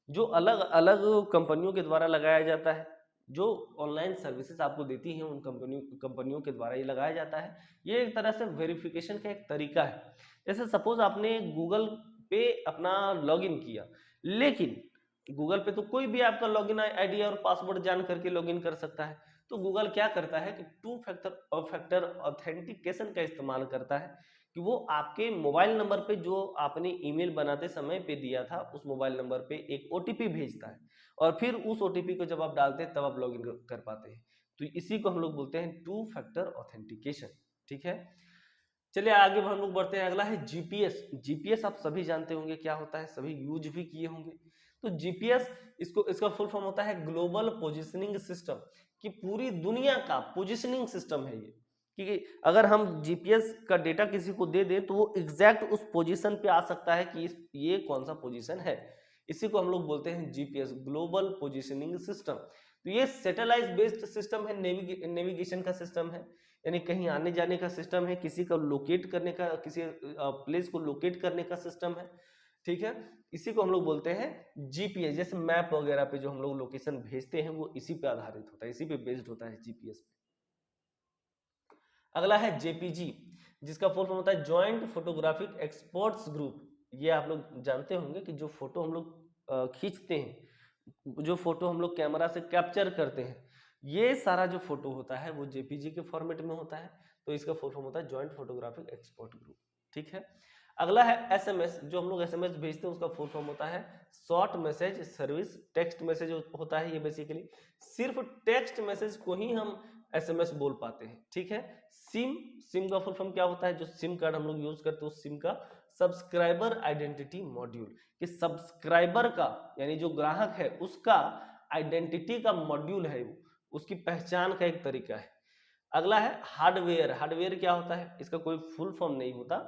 जो अलग अलग कंपनियों के द्वारा लगाया जाता है, जो ऑनलाइन सर्विसेज आपको देती हैं उन कंपनियों के द्वारा ये लगाया जाता है। ये एक तरह से वेरिफिकेशन का एक तरीका है। जैसे सपोज आपने गूगल पे अपना लॉगिन किया, लेकिन गूगल पे तो कोई भी आपका लॉगिन आईडी और पासवर्ड जान करके लॉगिन कर सकता है। तो गूगल क्या करता है कि टू फैक्टर ऑथेंटिकेशन का इस्तेमाल करता है कि वो आपके मोबाइल नंबर पे जो आपने ईमेल बनाते समय पे दिया था उस मोबाइल नंबर पे एक OTP भेजता है और फिर उस OTP को जब आप डालते हैं तब आप लॉगिन कर पाते हैं। तो इसी को हम लोग बोलते हैं टू फैक्टर ऑथेंटिकेशन। ठीक है, चलिए आगे हम लोग बढ़ते हैं। अगला है GPS। GPS आप सभी जानते होंगे क्या होता है, सभी यूज भी किए होंगे। तो GPS, इसको इसका फुल फॉर्म होता है ग्लोबल पोजिशनिंग सिस्टम, कि पूरी दुनिया का पोजिशनिंग सिस्टम है ये, कि अगर हम GPS का डेटा किसी को दे दें तो वो एग्जैक्ट उस पोजीशन पे आ सकता है कि ये कौन सा पोजीशन है। इसी को हम लोग बोलते हैं GPS, ग्लोबल पोजिशनिंग सिस्टम। तो ये सैटेलाइट बेस्ड सिस्टम है, नेविगेशन का सिस्टम है, यानी कहीं आने जाने का सिस्टम है, किसी का लोकेट करने का, किसी प्लेस को लोकेट करने का सिस्टम है। ठीक है, इसी को हम लोग बोलते हैं GPS। जैसे मैप वगैरह पे जो हम लोग लोकेशन भेजते हैं वो इसी पे आधारित होता है, इसी पे बेस्ड होता है GPS पे। अगला है JPG। जिसका फुल फॉर्म होता है जॉइंट फोटोग्राफिक एक्सपर्ट्स ग्रुप। ये आप लोग जानते होंगे कि जो फोटो हम लोग खींचते हैं, जो फोटो हम लोग कैमरा से कैप्चर करते हैं, ये सारा जो फोटो होता है वो जेपीजी के फॉर्मेट में होता है, तो इसका फुल फॉर्म होता है जॉइंट फोटोग्राफिक एक्सपर्ट ग्रुप। ठीक है। अगला है एसएमएस। जो हम लोग एसएमएस भेजते हैं उसका फुल फॉर्म होता है short message service. Text message होता है ये, बेसिकली सिर्फ टेक्स्ट मैसेज को ही हम एसएमएस बोल पाते हैं। ठीक है। सिम का फुल फॉर्म क्या होता है, जो सिम कार्ड हम लोग यूज करते हैं उस सिम का सब्सक्राइबर आइडेंटिटी मॉड्यूल, कि सब्सक्राइबर का यानी जो ग्राहक है उसका आइडेंटिटी का मॉड्यूल है, उसकी पहचान का एक तरीका है। अगला है हार्डवेयर। हार्डवेयर क्या होता है, इसका कोई फुल फॉर्म नहीं होता,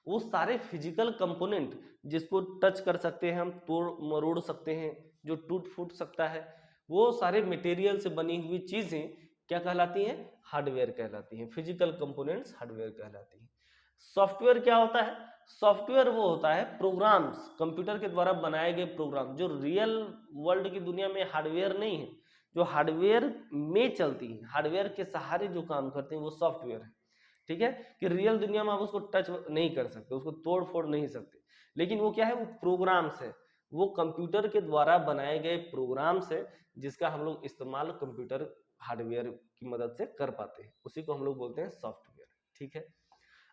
वो सारे फिजिकल कंपोनेंट जिसको टच कर सकते हैं हम, तोड़ मरोड़ सकते हैं, जो टूट फूट सकता है, वो सारे मटेरियल से बनी हुई चीजें क्या कहलाती हैं, हार्डवेयर कहलाती हैं। फिजिकल कंपोनेंट्स हार्डवेयर कहलाती हैं। सॉफ्टवेयर क्या होता है, सॉफ्टवेयर वो होता है प्रोग्राम्स, कंप्यूटर के द्वारा बनाए गए प्रोग्राम जो रियल वर्ल्ड की दुनिया में हार्डवेयर नहीं है, जो हार्डवेयर में चलती है, हार्डवेयर के सहारे जो काम करते हैं वो सॉफ्टवेयर है। ठीक है, कि रियल दुनिया में आप उसको टच नहीं कर सकते, उसको तोड़ फोड़ नहीं सकते, लेकिन वो क्या है, वो प्रोग्राम्स है, वो कंप्यूटर के द्वारा बनाए गए प्रोग्राम्स है जिसका हम लोग इस्तेमाल कंप्यूटर हार्डवेयर की मदद से कर पाते हैं, उसी को हम लोग बोलते हैं सॉफ्टवेयर। ठीक है।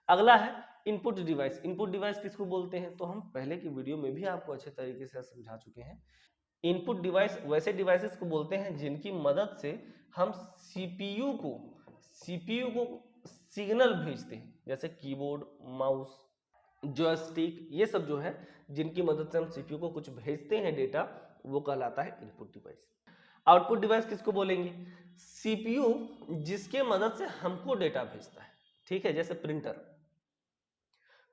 अगला है इनपुट डिवाइस। इनपुट डिवाइस किसको बोलते हैं, तो हम पहले की वीडियो में भी आपको अच्छे तरीके से समझा चुके हैं। इनपुट डिवाइस वैसे डिवाइसेस को बोलते हैं जिनकी मदद से हम सीपीयू को सिग्नल भेजते हैं, जैसे कीबोर्ड, माउस, जॉयस्टिक, ये सब जो है जिनकी मदद से हम सीपीयू को कुछ भेजते हैं डेटा, वो कहलाता है इनपुट डिवाइस। आउटपुट डिवाइस किसको बोलेंगे, सीपीयू जिसके मदद से हमको डेटा भेजता है। ठीक है, जैसे प्रिंटर,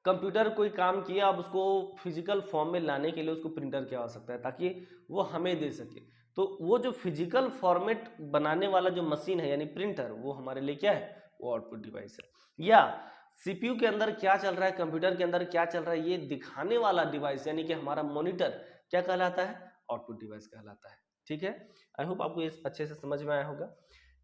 कंप्यूटर कोई काम किया, अब उसको फिजिकल फॉर्म में लाने के लिए उसको प्रिंटर की आवश्यकता है ताकि वो हमें दे सके, तो वो जो फिजिकल फॉर्मेट बनाने वाला जो मशीन है यानी प्रिंटर, वो हमारे लिए क्या है, वो आउटपुट डिवाइस है। या सीपीयू के अंदर क्या चल रहा है, कंप्यूटर के अंदर क्या चल रहा है, ये दिखाने वाला डिवाइस यानी कि हमारा मॉनिटर क्या कहलाता है, आउटपुट डिवाइस कहलाता है। ठीक है, आई होप आपको ये अच्छे से समझ में आया होगा।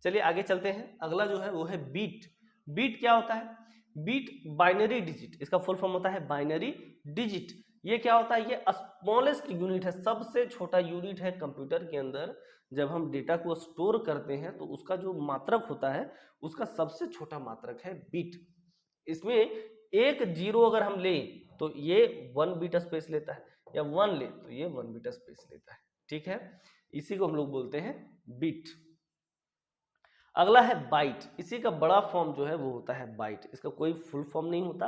चलिए आगे चलते हैं। अगला जो है वो है बीट। बीट क्या होता है, बीट बाइनरी डिजिट, इसका फुल फॉर्म होता है बाइनरी डिजिट। ये क्या होता है, ये स्मॉलेस्ट यूनिट है, सबसे छोटा यूनिट है कंप्यूटर के अंदर। जब हम डेटा को स्टोर करते हैं तो उसका जो मात्रक होता है, उसका सबसे छोटा मात्रक है बीट। इसमें एक जीरो अगर हम लें तो ये 1 बीट स्पेस लेता है, या 1 ले तो ये 1 बीट स्पेस लेता है। ठीक है, इसी को हम लोग बोलते हैं बीट। अगला है बाइट। इसी का बड़ा फॉर्म जो है वो होता है बाइट, इसका कोई फुल फॉर्म नहीं होता।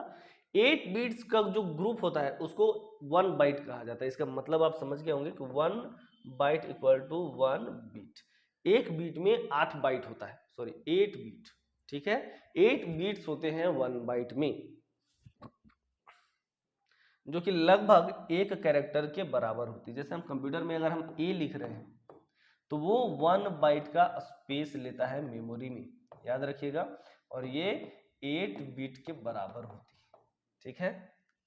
8 बीट्स का जो ग्रुप होता है उसको 1 बाइट कहा जाता है। इसका मतलब आप समझ गए होंगे कि 1 बाइट इक्वल टू 1 बीट। एक बीट में 8 बाइट होता है, सॉरी 8 बीट। ठीक है, 8 बीट्स होते हैं 1 बाइट में, जो कि लगभग एक कैरेक्टर के बराबर होती है। जैसे हम कंप्यूटर में अगर हम ए लिख रहे हैं तो वो 1 बाइट का स्पेस लेता है मेमोरी में, याद रखिएगा, और ये 8 बीट के बराबर होती है। ठीक है,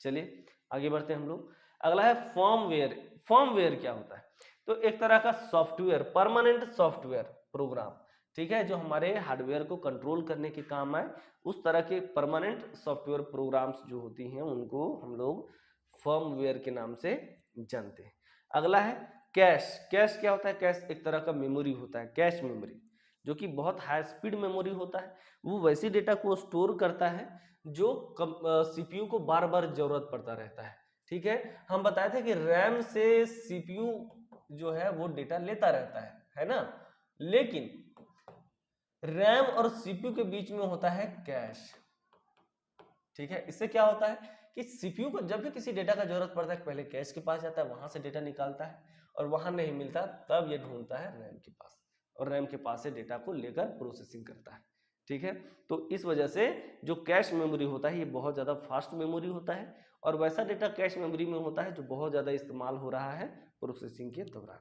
चलिए आगे बढ़ते हैं हम लोग। अगला है फर्मवेयर। फर्मवेयर क्या होता है, तो एक तरह का सॉफ्टवेयर, परमानेंट सॉफ्टवेयर प्रोग्राम, ठीक है, जो हमारे हार्डवेयर को कंट्रोल करने के काम आए, उस तरह के परमानेंट सॉफ्टवेयर प्रोग्राम्स जो होती हैं उनको हम लोग फर्मवेयर के नाम से जानते हैं। अगला है कैश। कैश क्या होता है, कैश एक तरह का मेमोरी होता है, कैश मेमोरी, जो कि बहुत हाई स्पीड मेमोरी होता है। वो वैसी डेटा को स्टोर करता है जो सीपीयू को बार बार जरूरत पड़ता रहता है। ठीक है, हम बताए थे कि रैम से सीपीयू जो है वो डेटा लेता रहता है ना, लेकिन रैम और सीपीयू के बीच में होता है कैश। ठीक है, इससे क्या होता है कि सीपीयू को जब भी किसी डेटा का जरूरत पड़ता है पहले कैश के पास जाता है, वहां से डेटा निकालता है, और वहां नहीं मिलता तब ये ढूंढता है रैम के पास, और रैम के पास से डेटा को लेकर प्रोसेसिंग करता है। ठीक है, तो इस वजह से जो कैश मेमोरी होता है ये बहुत ज्यादा फास्ट मेमोरी होता है, और वैसा डेटा कैश मेमोरी में होता है जो बहुत ज्यादा इस्तेमाल हो रहा है प्रोसेसिंग के दौरान।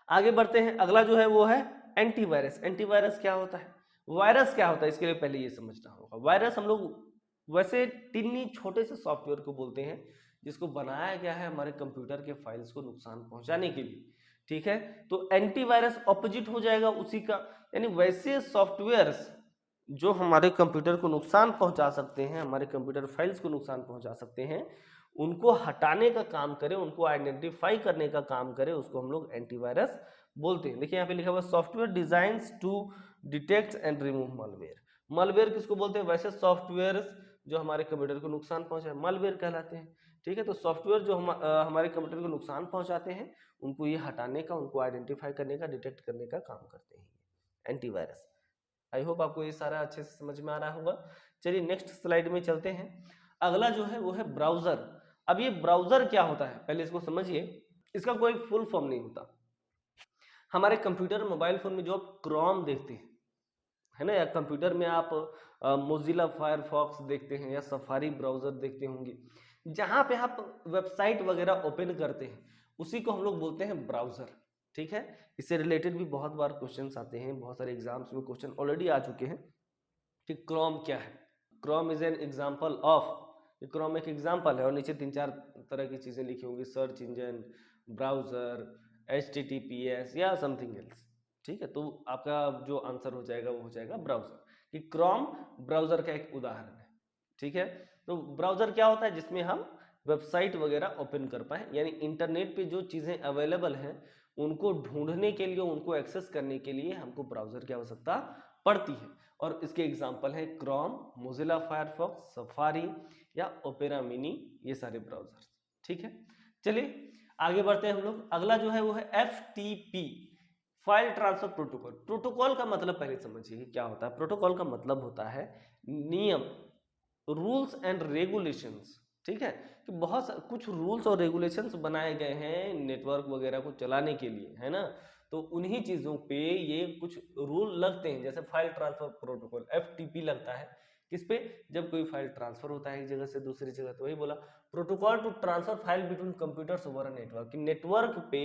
आगे बढ़ते हैं। अगला जो है वो है एंटीवायरस। एंटीवायरस क्या होता है, वायरस क्या होता है, इसके लिए पहले ये समझना होगा। वायरस हम लोग वैसे टिन्नी छोटे से सॉफ्टवेयर को बोलते हैं जिसको बनाया गया है हमारे कंप्यूटर के फाइल्स को नुकसान पहुंचाने के लिए। ठीक है, तो एंटीवायरस ऑपोजिट हो जाएगा उसी का, यानी वैसे सॉफ्टवेयर्स जो हमारे कंप्यूटर को नुकसान पहुंचा सकते हैं, हमारे कंप्यूटर फाइल्स को नुकसान पहुंचा सकते हैं, उनको हटाने का काम करे, उनको आइडेंटिफाई करने का काम करे, उसको हम लोग एंटीवायरस बोलते हैं। देखिए यहाँ पे लिखा हुआ software designs to detect and remove malware. Malware किसको बोलते हैं? वैसे सॉफ्टवेयर जो हमारे कंप्यूटर को नुकसान पहुंचाए मालवेयर कहलाते हैं। ठीक है, तो सॉफ्टवेयर जो हमारे कंप्यूटर को नुकसान पहुंचाते हैं, उनको ये हटाने का, उनको आइडेंटिफाई करने का, डिटेक्ट करने का काम करते हैं एंटीवायरस। आई होप आपको ये सारा अच्छे से समझ में आ रहा होगा। चलिए नेक्स्ट स्लाइड में चलते हैं। अगला जो है वो है ब्राउजर। अब ये ब्राउजर क्या होता है पहले इसको समझिए। इसका कोई फुल फॉर्म नहीं होता। हमारे कंप्यूटर मोबाइल फोन में जो आप क्रोम देखते हैं, है ना, या कंप्यूटर में आप मोजिला फायरफॉक्स देखते हैं या सफारी ब्राउजर देखते होंगे, जहां पे आप वेबसाइट वगैरह ओपन करते हैं, उसी को हम लोग बोलते हैं ब्राउजर। ठीक है, इससे रिलेटेड भी बहुत बार क्वेश्चंस आते हैं, बहुत सारे एग्जाम्स में क्वेश्चन ऑलरेडी आ चुके हैं कि क्रोम क्या है। Chrome is an example of, Chrome एक एग्जाम्पल है और नीचे 3-4 तरह की चीजें लिखी होंगी, सर्च इंजन, ब्राउजर, HTTPS या समथिंग एल्स। ठीक है, तो आपका जो आंसर हो जाएगा वो हो जाएगा ब्राउजर, कि क्रोम ब्राउजर का एक उदाहरण है। ठीक है, तो ब्राउजर क्या होता है? जिसमें हम वेबसाइट वगैरह ओपन कर पाए, यानी इंटरनेट पे जो चीजें अवेलेबल हैं उनको ढूंढने के लिए, उनको एक्सेस करने के लिए हमको ब्राउजर की आवश्यकता पड़ती है। और इसके एग्जाम्पल है क्रोम, मोजिला फायरफॉक्स, सफारी या ओपेरा मिनी, ये सारे ब्राउजर। ठीक है, चलिए आगे बढ़ते हैं हम लोग। अगला जो है वो है FTP, file transfer protocol. Protocol का मतलब पहले समझिए क्या होता है। प्रोटोकॉल का मतलब होता है नियम, रूल्स एंड रेगुलेशंस। ठीक है, कि बहुत कुछ रूल्स और रेगुलेशंस बनाए गए हैं नेटवर्क वगैरह को चलाने के लिए, है ना, तो उन्हीं चीजों पे ये कुछ रूल लगते हैं। जैसे फाइल ट्रांसफर प्रोटोकॉल FTP लगता है किस पे? जब कोई फाइल ट्रांसफर होता है एक जगह से दूसरी जगह। तो वही बोला, protocol to transfer file between computers over a network. Network पे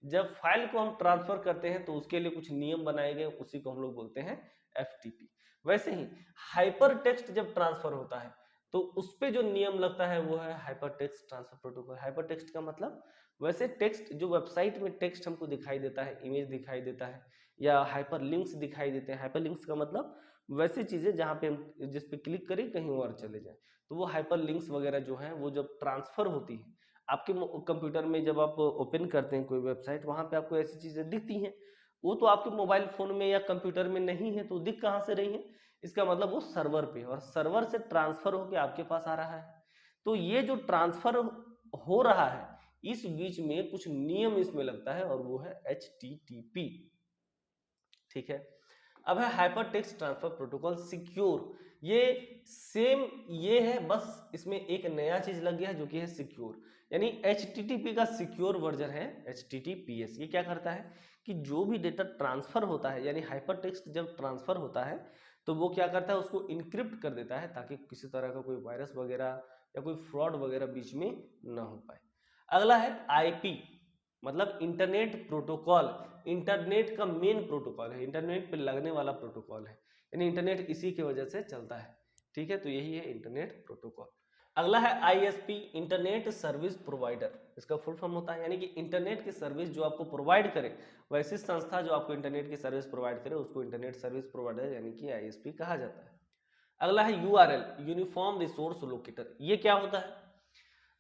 जब फाइल को हम ट्रांसफर करते हैं तो उसके लिए कुछ नियम बनाए गए, उसी को हम लोग बोलते हैं FTP। वैसे ही हाइपर टेक्स्ट जब ट्रांसफर होता है तो उस पे जो नियम लगता है वो है hyper text transfer protocol. Hyper text का मतलब वैसे टेक्स्ट जो वेबसाइट में टेक्स्ट हमको दिखाई देता है, इमेज दिखाई देता है, या हाइपर लिंक्स दिखाई देते हैं। हाइपर लिंक्स का मतलब वैसी चीजें जहाँ पे हम जिस पे क्लिक करें कहीं और चले जाए, तो वो हाइपर लिंक्स वगैरह जो है वो जब ट्रांसफर होती है आपके कंप्यूटर में, जब आप ओपन करते हैं कोई वेबसाइट, वहां पे आपको ऐसी चीजें दिखती हैं। वो तो आपके मोबाइल फोन में या कंप्यूटर में नहीं है, तो दिख कहाँ से रही है? इसका मतलब वो सर्वर पे, और सर्वर से ट्रांसफर होके आपके पास आ रहा है। तो ये जो ट्रांसफर हो रहा है इस बीच में कुछ नियम इसमें लगता है और वो है HTTP। ठीक है, अब है hyper text transfer protocol secure. ये सेम ये है, बस इसमें एक नया चीज लग गया है जो कि है सिक्योर। यानी HTTP का सिक्योर वर्जन है HTTPS। ये क्या करता है कि जो भी डेटा ट्रांसफर होता है, यानी हाइपर टेक्स्ट जब ट्रांसफर होता है तो वो क्या करता है, उसको इनक्रिप्ट कर देता है ताकि किसी तरह का कोई वायरस वगैरह या कोई फ्रॉड वगैरह बीच में ना हो पाए। अगला है IP, मतलब इंटरनेट प्रोटोकॉल। इंटरनेट का मेन प्रोटोकॉल है, इंटरनेट पे लगने वाला प्रोटोकॉल है, यानी इंटरनेट इसी की वजह से चलता है। ठीक है, तो यही है इंटरनेट प्रोटोकॉल। अगला है ISP, इंटरनेट सर्विस प्रोवाइडर। इसका फुल फॉर्म होता है, यानी कि इंटरनेट की सर्विस जो आपको प्रोवाइड करे, वैसी संस्था जो आपको इंटरनेट की सर्विस प्रोवाइड करे उसको इंटरनेट सर्विस प्रोवाइडर यानी कि ISP कहा जाता है। अगला है URL, यूनिफॉर्म रिसोर्स लोकेटर। ये क्या होता है?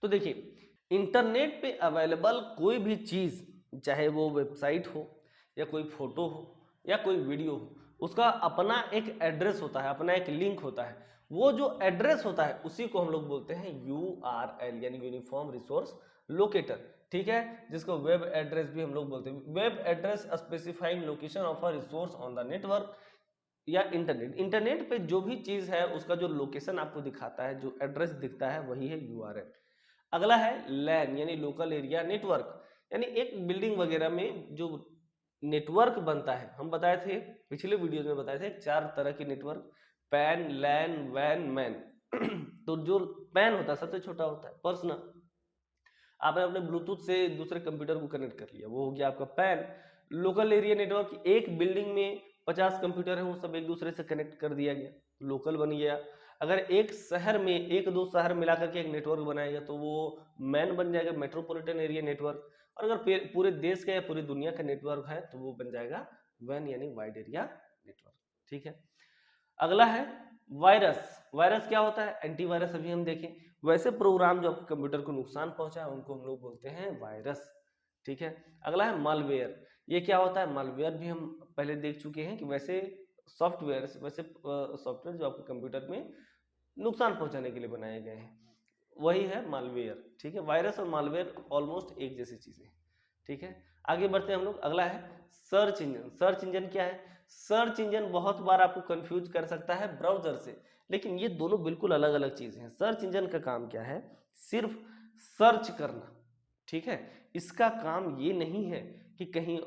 तो देखिए, इंटरनेट पे अवेलेबल कोई भी चीज, चाहे वो वेबसाइट हो या कोई फोटो हो या कोई वीडियो हो, उसका अपना एक एड्रेस होता है, अपना एक लिंक होता है। वो जो एड्रेस होता है उसी को हम लोग बोलते हैं URL, यानी यूनिफॉर्म रिसोर्स लोकेटर। ठीक है, जिसको वेब एड्रेस भी हम लोग बोलते हैं। Web address specifying location of a resource on the network या इंटरनेट। इंटरनेट पे जो भी चीज है उसका जो लोकेशन आपको दिखाता है, जो एड्रेस दिखता है, वही है URL। अगला है LAN, यानी लोकल एरिया नेटवर्क, यानी एक बिल्डिंग वगैरह में जो नेटवर्क बनता है। हम बताए थे पिछले वीडियोस में, बताए थे 4 तरह के नेटवर्क, पैन, लैन, वैन, मैन। तो जो पैन होता है सबसे छोटा होता है, पर्सनल। आपने अपने ब्लूटूथ से दूसरे कंप्यूटर को कनेक्ट कर लिया, वो हो गया आपका पैन। लोकल एरिया नेटवर्क, एक बिल्डिंग में 50 कंप्यूटर है, वो सब एक दूसरे से कनेक्ट कर दिया गया, लोकल बन गया। अगर एक शहर में 1-2 शहर मिलाकर के एक नेटवर्क बनाएगा तो वो मैन बन जाएगा, मेट्रोपॉलिटन एरिया नेटवर्क। और अगर पूरे देश का या पूरी दुनिया का नेटवर्क है तो वो बन जाएगा वैन, यानी वाइड एरिया नेटवर्क। ठीक है, अगला है वायरस। वायरस क्या होता है? एंटीवायरस अभी हम देखें। वैसे प्रोग्राम जो आपके कंप्यूटर को नुकसान पहुंचाए उनको हम लोग बोलते हैं वायरस। ठीक है। अगला है मालवेयर। ये क्या होता है? मालवेयर भी हम पहले देख चुके हैं कि वैसे सॉफ्टवेयर जो आपके कंप्यूटर में नुकसान पहुंचाने के लिए बनाए गए हैं, वही है मालवेयर। ठीक है। वायरस और मालवेयर ऑलमोस्ट एक जैसी चीजें हैं। ठीक है। आगे बढ़ते हैं हम लोग। अगला है सर्च इंजन। सर्च इंजन क्या है? सर्च इंजन बहुत बार आपको कंफ्यूज कर सकता है ब्राउजर से, लेकिन ये दोनों बिल्कुल अलग अलग चीजें हैं। सर्च इंजन का काम क्या है? सिर्फ सर्च करना। ठीक है। इसका काम ये नहीं है कि कहीं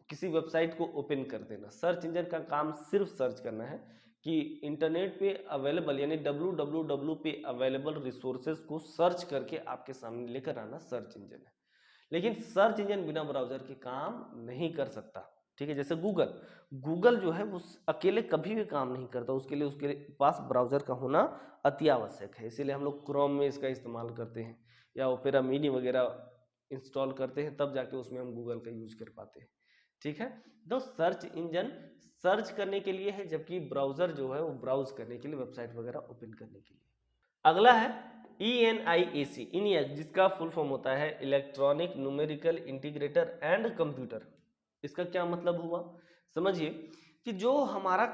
किसी वेबसाइट को ओपन कर देना। सर्च इंजन का काम सिर्फ सर्च करना है कि इंटरनेट पे अवेलेबल यानी www पे अवेलेबल रिसोर्सेज को सर्च करके आपके सामने लेकर आना सर्च इंजन है। लेकिन सर्च इंजन बिना ब्राउजर के काम नहीं कर सकता। ठीक है। जैसे गूगल जो है वो अकेले कभी भी काम नहीं करता, उसके लिए उसके पास ब्राउजर का होना अति आवश्यक है। इसीलिए हम लोग क्रोम में इसका इस्तेमाल करते हैं या ओपेरा मिनी वगैरह इंस्टॉल करते हैं, तब जाके उसमें हम गूगल का यूज कर पाते हैं। ठीक है। तो सर्च इंजन सर्च करने के लिए है, जबकि ब्राउजर जो है वो ब्राउज करने के लिए, वेबसाइट वगैरह ओपन करने के लिए। अगला है ENIAC, इनिएक, जिसका फुल फॉर्म होता है electronic numerical integrator and computer. इसका क्या मतलब हुआ? समझिए कि जो हमारा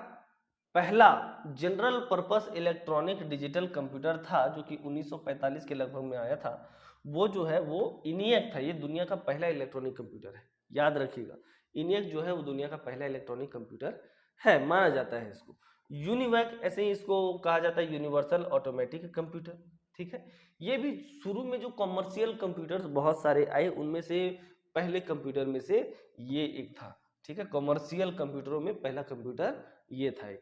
पहला general purpose electronic digital computer था, जो कि 1945 के लगभग में आया था, वो जो है वो इनिएक था। ये दुनिया का पहला इलेक्ट्रॉनिक कंप्यूटर है, याद रखिएगा। इनिएक जो है वो दुनिया का पहला इलेक्ट्रॉनिक कंप्यूटर है, माना जाता है इसको। यूनिवैक ऐसे ही इसको कहा जाता है, यूनिवर्सल ऑटोमेटिक कंप्यूटर। ठीक है। ये भी शुरू में जो कमर्शियल कंप्यूटर्स बहुत सारे आए, उनमें से पहले कंप्यूटर में से ये एक था। ठीक है। कमर्शियल कंप्यूटरों में पहला कंप्यूटर ये था एक।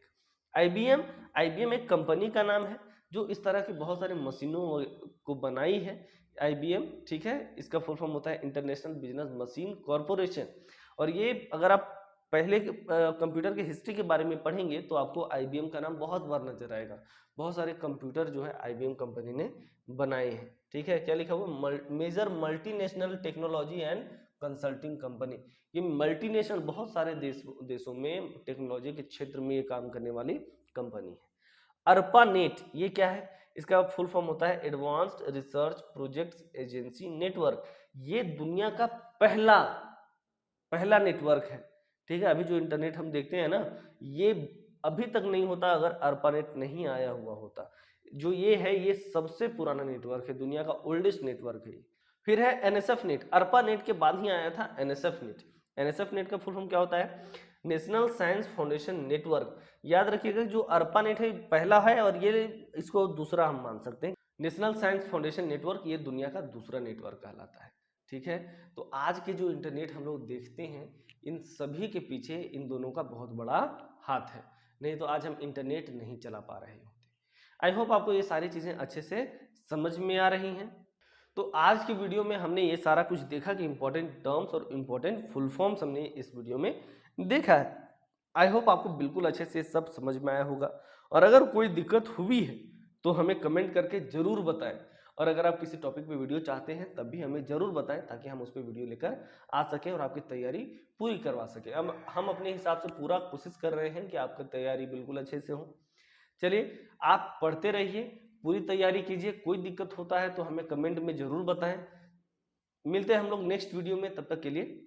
आईबीएम, आईबीएम एक कंपनी का नाम है जो इस तरह की बहुत सारी मशीनों को बनाई है। आईबीएम, ठीक है, इसका फुल फॉर्म होता है इंटरनेशनल बिजनेस मशीन कॉरपोरेशन। और ये अगर आप पहले कंप्यूटर के हिस्ट्री के बारे में पढ़ेंगे तो आपको आईबीएम का नाम बहुत बार नजर आएगा। बहुत सारे कंप्यूटर जो है आईबीएम कंपनी ने बनाए हैं। ठीक है। क्या लिखा हुआ? Major multinational technology and consulting company. ये मल्टीनेशनल बहुत सारे देशों में टेक्नोलॉजी के क्षेत्र में ये काम करने वाली कंपनी है। अर्पानेट ये क्या है? इसका फुल फॉर्म होता है advanced research projects agency network. ये दुनिया का पहला नेटवर्क है। ठीक है। अभी जो इंटरनेट हम देखते हैं ना, ये अभी तक नहीं होता अगर अर्पानेट नहीं आया हुआ होता। जो ये है ये सबसे पुराना नेटवर्क है, दुनिया का ओल्डेस्ट नेटवर्क है। फिर है एनएसएफ नेट। अर्पानेट के बाद ही आया था एनएसएफ नेट। एनएसएफ नेट का फुल फॉर्म क्या होता है? National science foundation network. याद रखिएगा जो अर्पानेट है पहला है और ये इसको दूसरा हम मान सकते हैं। नेशनल साइंस फाउंडेशन नेटवर्क ये दुनिया का दूसरा नेटवर्क कहलाता है। ठीक है। तो आज के जो इंटरनेट हम लोग देखते हैं, इन सभी के पीछे इन दोनों का बहुत बड़ा हाथ है, नहीं तो आज हम इंटरनेट नहीं चला पा रहे होते। आई होप आपको ये सारी चीजें अच्छे से समझ में आ रही हैं। तो आज की वीडियो में हमने ये सारा कुछ देखा कि इंपॉर्टेंट टर्म्स और इंपॉर्टेंट फुल फॉर्म्स हमने इस वीडियो में देखा है। आई होप आपको बिल्कुल अच्छे से सब समझ में आया होगा। और अगर कोई दिक्कत हुई है तो हमें कमेंट करके जरूर बताएं। और अगर आप किसी टॉपिक पे वीडियो चाहते हैं तब भी हमें जरूर बताएं, ताकि हम उस पर वीडियो लेकर आ सकें और आपकी तैयारी पूरी करवा सकें। अब हम अपने हिसाब से पूरा कोशिश कर रहे हैं कि आपकी तैयारी बिल्कुल अच्छे से हो। चलिए, आप पढ़ते रहिए, पूरी तैयारी कीजिए। कोई दिक्कत होता है तो हमें कमेंट में जरूर बताएं। मिलते हैं हम लोग नेक्स्ट वीडियो में, तब तक के लिए